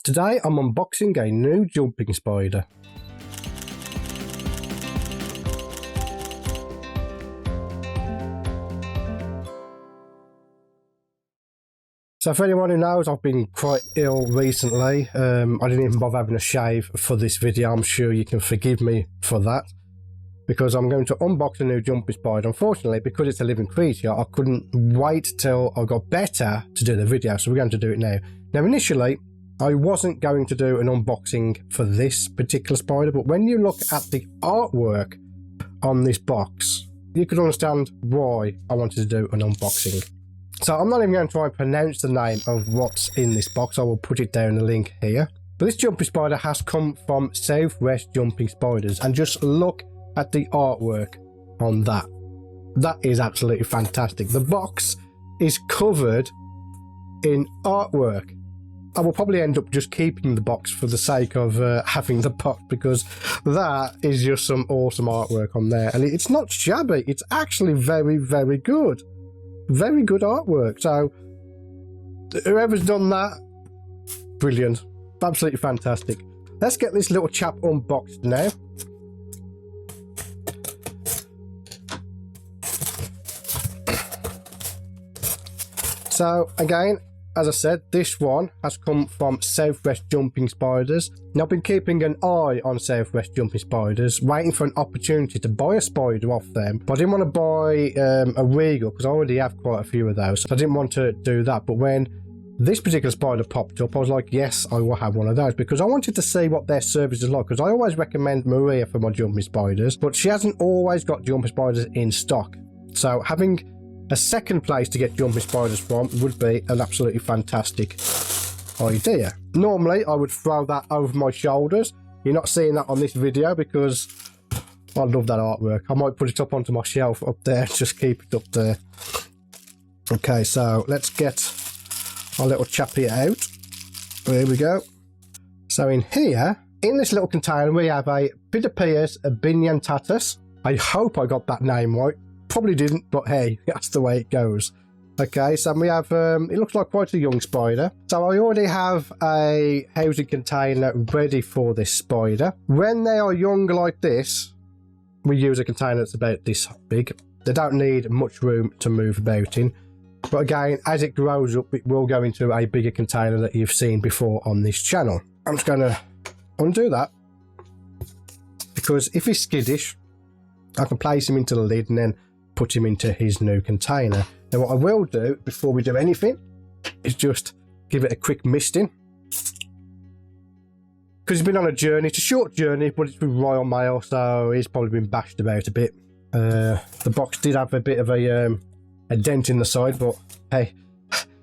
Today I'm unboxing a new jumping spider. So for anyone who knows, I've been quite ill recently. I didn't even bother having a shave for this video. I'm sure you can forgive me for that, because I'm going to unbox a new jumping spider. Unfortunately, because it's a living creature, I couldn't wait till I got better to do the video, so we're going to do it now. Now initially, I wasn't going to do an unboxing for this particular spider, but when you look at the artwork on this box, you can understand why I wanted to do an unboxing. So I'm not even going to try and pronounce the name of what's in this box. I will put it down in the link here. But this jumping spider has come from Southwest Jumping Spiders, and just look at the artwork on that. That is absolutely fantastic. The box is covered in artwork. I will probably end up just keeping the box for the sake of having the box, because that is just some awesome artwork on there. And it's not shabby. It's actually very, very good. Very good artwork. So whoever's done that, brilliant. Absolutely fantastic. Let's get this little chap unboxed now. So again, as I said, this one has come from Southwest Jumping Spiders. Now, I've been keeping an eye on Southwest Jumping Spiders, waiting for an opportunity to buy a spider off them. But I didn't want to buy a Regal, because I already have quite a few of those. So I didn't want to do that. But when this particular spider popped up, I was like, yes, I will have one of those, because I wanted to see what their service is like. Because I always recommend Maria for my jumping spiders, but she hasn't always got jumping spiders in stock. So having a second place to get jumping spiders from would be an absolutely fantastic idea. Normally, I would throw that over my shoulders. You're not seeing that on this video because I love that artwork. I might put it up onto my shelf up there, just keep it up there. Okay, so let's get our little chappy out. There we go. So in here, in this little container, we have a Phidippus Bidentatus. I hope I got that name right. Probably didn't, but hey, that's the way it goes. Okay, so we have, it looks like quite a young spider. So I already have a housing container ready for this spider. When they are young like this, we use a container that's about this big. They don't need much room to move about in. But again, as it grows up, it will go into a bigger container that you've seen before on this channel. I'm just going to undo that, because if he's skittish, I can place him into the lid and then put him into his new container. Now what I will do before we do anything is just give it a quick misting, because he's been on a journey. It's a short journey, but it's with Royal Mail, so he's probably been bashed about a bit. The box did have a bit of a dent in the side, but hey,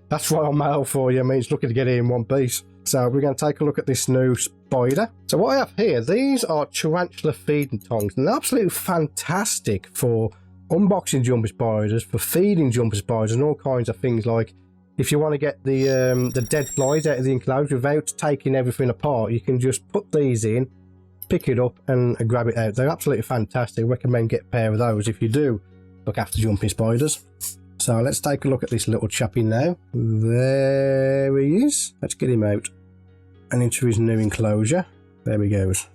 that's Royal Mail for you. I mean, it's looking to get it in one piece. So we're going to take a look at this new spider. So what I have here, these are tarantula feeding tongs, and they're absolutely fantastic for unboxing jumping spiders, for feeding jumping spiders, and all kinds of things. Like if you want to get the dead flies out of the enclosure without taking everything apart, you can just put these in, pick it up and grab it out. They're absolutely fantastic. I recommend get a pair of those if you do look after jumping spiders. So let's take a look at this little chappy now. There he is. Let's get him out and into his new enclosure. There he goes.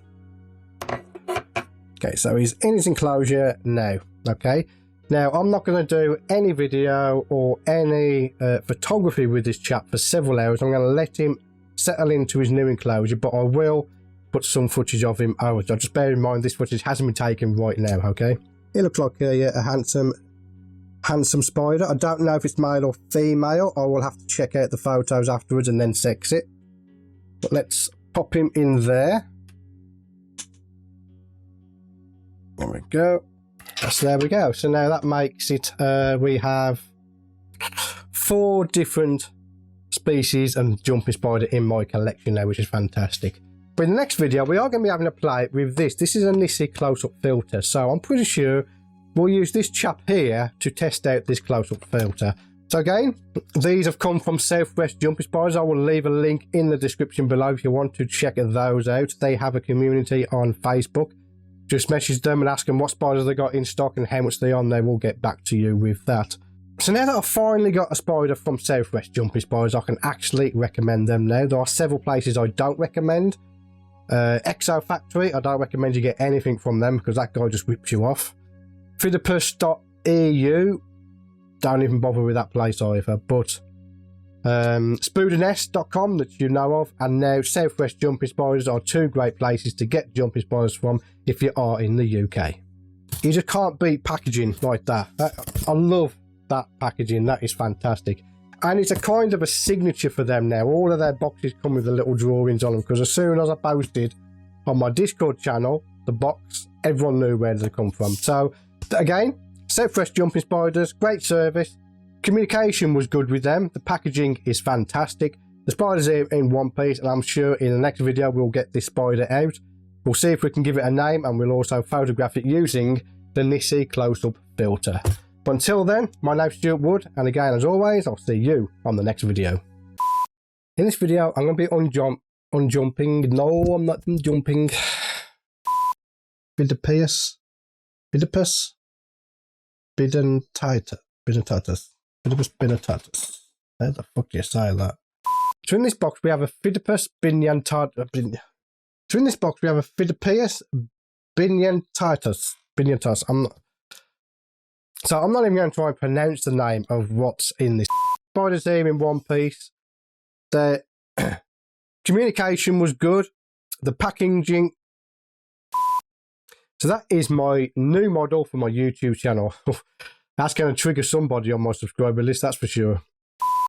Okay, so he's in his enclosure now. Okay, now I'm not going to do any video or any photography with this chap for several hours. I'm going to let him settle into his new enclosure, but I will put some footage of him out. Just bear in mind this footage hasn't been taken right now. Okay, he looks like a handsome spider. I don't know if it's male or female. I will have to check out the photos afterwards and then sex it. But let's pop him in there. There we go. So there we go. So now that makes it, we have 4 different species of jumping spider in my collection now, which is fantastic. But in the next video, we are going to be having a play with this. This is a Nissi close-up filter. So I'm pretty sure we'll use this chap here to test out this close-up filter. So again, these have come from Southwest Jumping Spiders. I will leave a link in the description below if you want to check those out. They have a community on Facebook. Just message them and ask them what spiders they got in stock and how much they are on. They will get back to you with that. So now that I've finally got a spider from Southwest Jumping Spiders, I can actually recommend them now. There are several places I don't recommend. Exo Factory, I don't recommend you get anything from them because that guy just whips you off. Phidippus.eu, don't even bother with that place either. But Spoodernest.com, that you know of, and now Southwest Jumping Spiders are two great places to get jumping spiders from if you are in the UK. You just can't beat packaging like that. I love that packaging, that is fantastic. And it's a kind of a signature for them now. All of their boxes come with the little drawings on them, because as soon as I posted on my Discord channel the box, everyone knew where they come from. So again, Southwest Jumping Spiders, great service. Communication was good with them. The packaging is fantastic. The spider's here in one piece, and I'm sure in the next video we'll get this spider out. We'll see if we can give it a name, and we'll also photograph it using the Nissi close-up filter. But until then, my name's Stewart Wood, and again, as always, I'll see you on the next video. In this video, I'm going to be unjumping. No, I'm not jumping. Phidippus Bidentatus. Phidippus Bidentatus. How the fuck do you say that? So in this box we have a Phidippus Bidentatus. So in this box we have a Phidippus Bidentatus. I'm not even going to try and pronounce the name of what's in this. Spider's here in one piece. The communication was good. The packaging. So that is my new model for my YouTube channel. That's going to trigger somebody on my subscriber list, that's for sure.